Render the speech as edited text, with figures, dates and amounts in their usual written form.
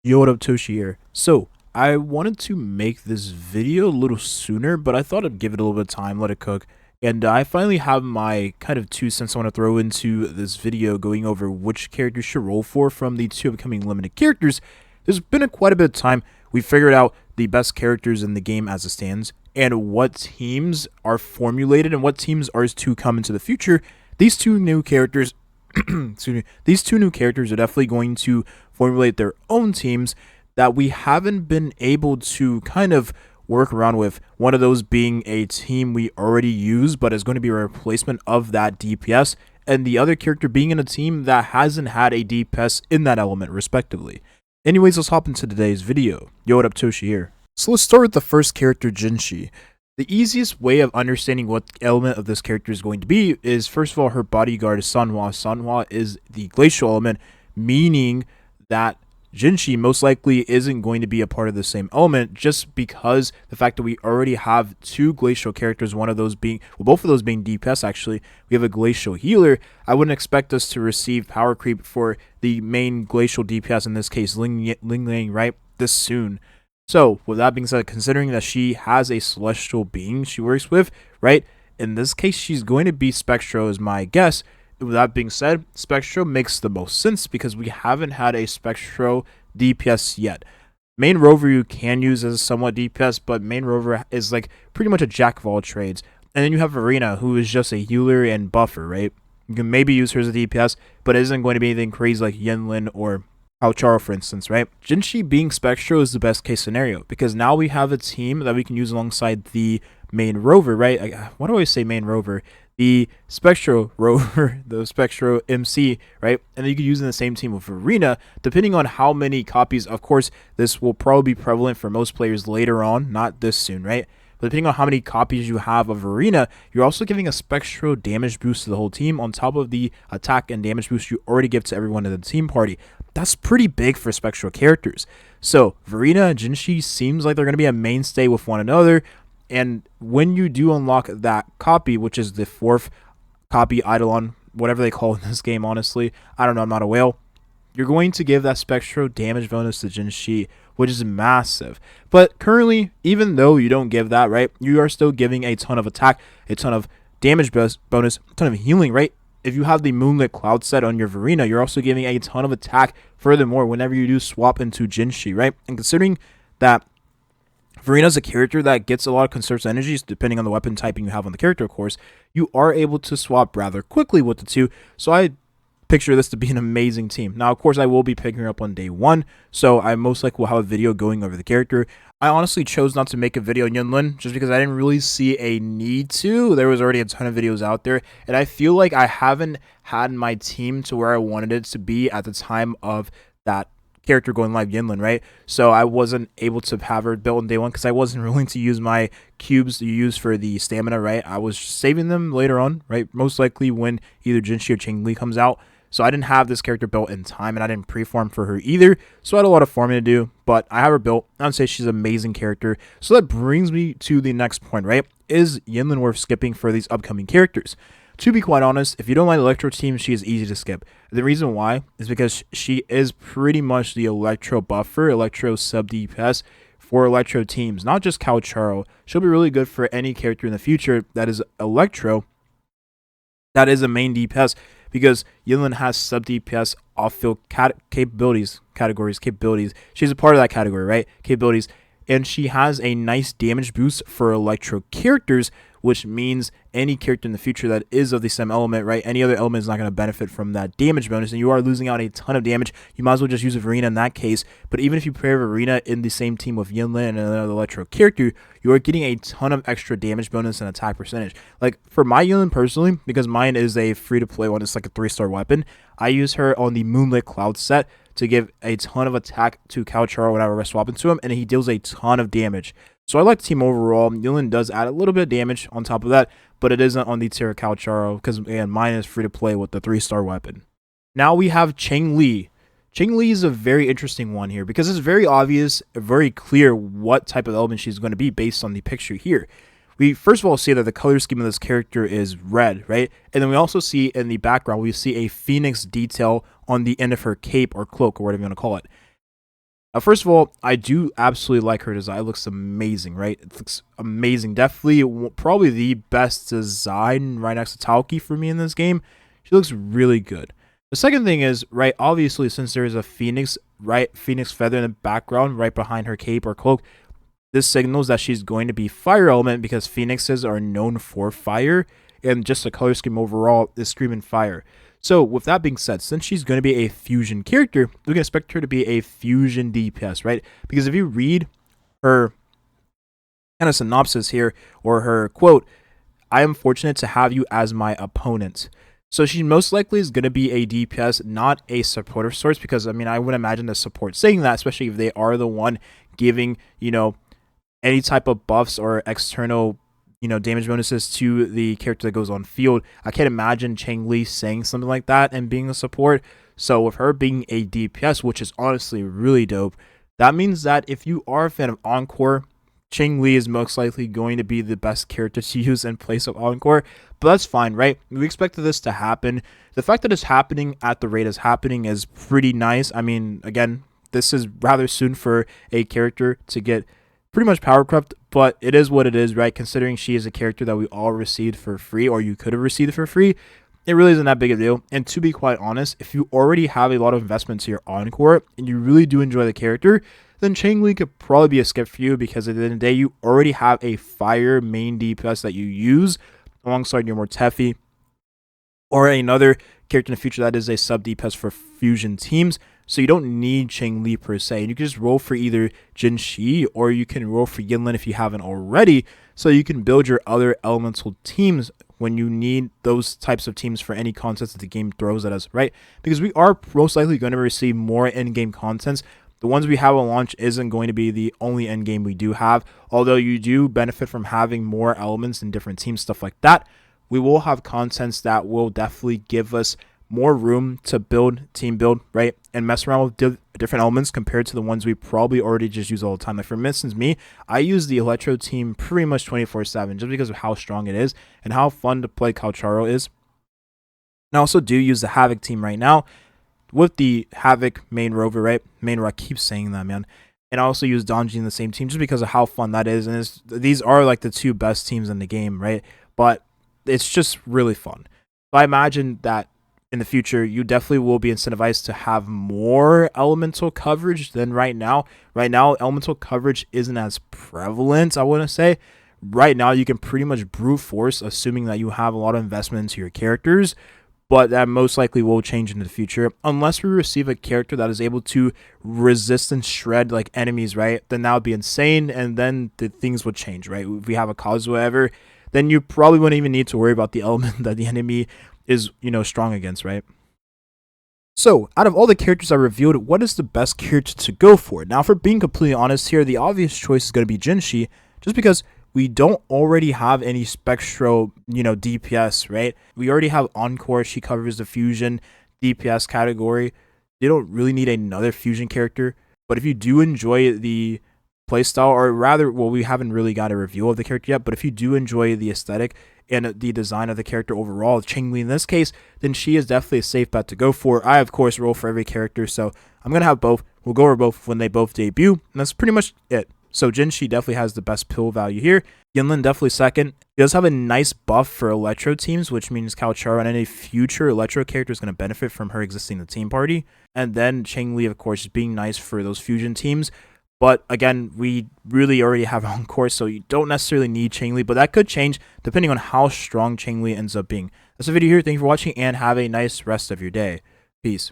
Yo, what up, Toshi here. So, I wanted to make this video a little sooner, but I thought I'd give it a little bit of time, let it cook. And I finally have my kind of 2 cents I want to throw into this video going over which characters should roll for from the two upcoming limited characters. There's been quite a bit of time. We figured out the best characters in the game as it stands, and what teams are formulated and what teams are to come into the future. These two new characters excuse me, these two new characters are definitely going to formulate their own teams that we haven't been able to kind of work around with. One of those being a team we already use, but is going to be a replacement of that DPS, and the other character being in a team that hasn't had a DPS in that element, respectively. Anyways, let's hop into today's video. Yo, what up, Toshi here. So let's start with the first character, Jinhsi. The easiest way of understanding what element of this character is going to be is, first of all, her bodyguard is Sanhua. Sanhua is the glacial element, meaning that Jinhsi most likely isn't going to be a part of the same element, just because the fact that we already have two glacial characters, one of those being, well, both of those being DPS actually. We have a glacial healer. I wouldn't expect us to receive power creep for the main glacial DPS, in this case Yinlin, right, this soon. So, with that being said, considering that she has a celestial being she works with, right, in this case, she's going to be Spectro, is my guess. With that being said, Spectro makes the most sense because we haven't had a Spectro DPS yet. Main Rover you can use as a somewhat DPS, but Main Rover is like pretty much a jack of all trades. And then you have Arena, who is just a healer and buffer, right? You can maybe use her as a DPS, but it isn't going to be anything crazy like Yinlin or Charo, for instance, right? Jinhsi being Spectro is the best case scenario because now we have a team that we can use alongside the main rover, right? Why do I always say main rover? The Spectro rover, the Spectro MC, right? And then you could use in the same team with Arena, depending on how many copies. Of course, this will probably be prevalent for most players later on, not this soon, right? But depending on how many copies you have of Arena, you're also giving a Spectro damage boost to the whole team on top of the attack and damage boost you already give to everyone in the team party. That's pretty big for Spectral characters. So, Verena and Jinhsi seems like they're going to be a mainstay with one another. And when you do unlock that copy, which is the fourth copy Eidolon, whatever they call it in this game, honestly, I don't know, I'm not a whale. You're going to give that Spectro damage bonus to Jinhsi, which is massive. But currently, even though you don't give that, right, you are still giving a ton of attack, a ton of damage bonus, a ton of healing, right? If you have the Moonlit Cloud set on your Verena, you're also giving a ton of attack. Furthermore, whenever you do swap into Jinhsi, right? And considering that Verena's a character that gets a lot of conserved energies, depending on the weapon typing you have on the character, of course, you are able to swap rather quickly with the two. So I picture this to be an amazing team. Now, of course, I will be picking her up on day one, so I most likely will have a video going over the character. I honestly chose not to make a video on Yinlin just because I didn't really see a need to. There was already a ton of videos out there, and I feel like I haven't had my team to where I wanted it to be at the time of that character going live, Yinlin, right? So I wasn't able to have her built on day one because I wasn't willing to use my cubes you use for the stamina, right? I was saving them later on, right? Most likely when either Jinhsi or Changli comes out. So I didn't have this character built in time, and I didn't pre-farm for her either. So I had a lot of farming to do, but I have her built. I would say she's an amazing character. So that brings me to the next point, right? Is Yinlin worth skipping for these upcoming characters? To be quite honest, if you don't like Electro team, she is easy to skip. The reason why is because she is pretty much the Electro buffer, Electro sub DPS for Electro teams, not just Charo. She'll be really good for any character in the future that is Electro, that is a main DPS, because Yinlin has sub DPS off-field capabilities. She's a part of that category, right? Capabilities. And she has a nice damage boost for Electro characters, which means any character in the future that is of the same element, right? Any other element is not going to benefit from that damage bonus, and you are losing out a ton of damage. You might as well just use Verena in that case. But even if you pair Verena in the same team with Yinlin and another Electro character, you are getting a ton of extra damage bonus and attack percentage. Like, for my Yinlin personally, because mine is a free-to-play one, it's like a 3-star weapon, I use her on the Moonlit Cloud set to give a ton of attack to Charo whenever I swap into him, and he deals a ton of damage. So I like the team overall. Yinlin does add a little bit of damage on top of that, but it isn't on the tier of Charo because, again, mine is free to play with the 3-star weapon. Now we have Changli. Changli is a very interesting one here because it's very obvious, very clear what type of element she's going to be based on the picture here. We first of all see that the color scheme of this character is red, right? And then we also see in the background, we see a phoenix detail on the end of her cape or cloak or whatever you want to call it. First of all, I do absolutely like her design. It looks amazing, right? It looks amazing. Definitely, probably the best design right next to Tauki for me in this game. She looks really good. The second thing is, right, obviously, since there is a phoenix, right, phoenix feather in the background right behind her cape or cloak, this signals that she's going to be fire element because phoenixes are known for fire, and just the color scheme overall is screaming fire. So with that being said, since she's going to be a fusion character, we can expect her to be a fusion DPS, right? Because if you read her kind of synopsis here, or her quote, "I am fortunate to have you as my opponent." So she most likely is going to be a DPS, not a supportive source, because I mean, I would imagine the support saying that, especially if they are the one giving, any type of buffs or external, damage bonuses to the character that goes on field. I can't imagine Changli saying something like that and being a support. So with her being a DPS, which is honestly really dope, that means that if you are a fan of Encore, Changli is most likely going to be the best character to use in place of Encore. But that's fine, right? We expected this to happen. The fact that it's happening at the rate it's happening is pretty nice. I mean, again, this is rather soon for a character to get pretty much power crept, but it is what it is, right? Considering she is a character that we all received for free, or you could have received for free, it really isn't that big a deal. And to be quite honest, if you already have a lot of investments to your Encore and you really do enjoy the character, then Changli could probably be a skip for you, because at the end of the day, you already have a fire main DPS that you use alongside your Mortefi or another character in the future that is a sub DPS for fusion teams. So you don't need Changli per se. And you can just roll for either Jinhsi, or you can roll for Yinlin if you haven't already. So you can build your other elemental teams when you need those types of teams for any contents that the game throws at us, right? Because we are most likely going to receive more in-game contents. The ones we have on launch isn't going to be the only end game we do have, although you do benefit from having more elements in different teams, stuff like that. We will have contents that will definitely give us more room to build, team build, right? And mess around with different elements compared to the ones we probably already just use all the time. Like for instance, me, I use the Electro team pretty much 24/7 just because of how strong it is and how fun to play Calcharo is. And I also do use the Havoc team right now with the Havoc main rover, right? Main rover, I keep saying that, man. And I also use Donji in the same team just because of how fun that is. And these are like the two best teams in the game, right? But it's just really fun. So I imagine that in the future, you definitely will be incentivized to have more elemental coverage than right now. Right now, elemental coverage isn't as prevalent, I want to say. Right now, you can pretty much brute force, assuming that you have a lot of investment into your characters, but that most likely will change in the future. Unless we receive a character that is able to resist and shred like enemies, right? Then that would be insane, and then the things would change, right? If we have a cause whatever, then you probably wouldn't even need to worry about the element that the enemy is, strong against, right? So, out of all the characters I revealed, what is the best character to go for? Now, for being completely honest here, the obvious choice is going to be Jinhsi, just because we don't already have any Spectro, DPS, right? We already have Encore. She covers the fusion DPS category. They don't really need another fusion character. But if you do enjoy the playstyle, or rather, well, we haven't really got a review of the character yet, but if you do enjoy the aesthetic and the design of the character overall, Changli in this case, then she is definitely a safe bet to go for. I, of course, roll for every character, so I'm going to have both. We'll go over both when they both debut, and that's pretty much it. So Jinhsi definitely has the best pill value here. Yinlin definitely second. He does have a nice buff for Electro teams, which means Calcharo and any future Electro character is going to benefit from her existing in the team party. And then Changli, of course, is being nice for those fusion teams. But again, we really already have Encore, so you don't necessarily need Changli, but that could change depending on how strong Changli ends up being. That's the video here. Thank you for watching, and have a nice rest of your day. Peace.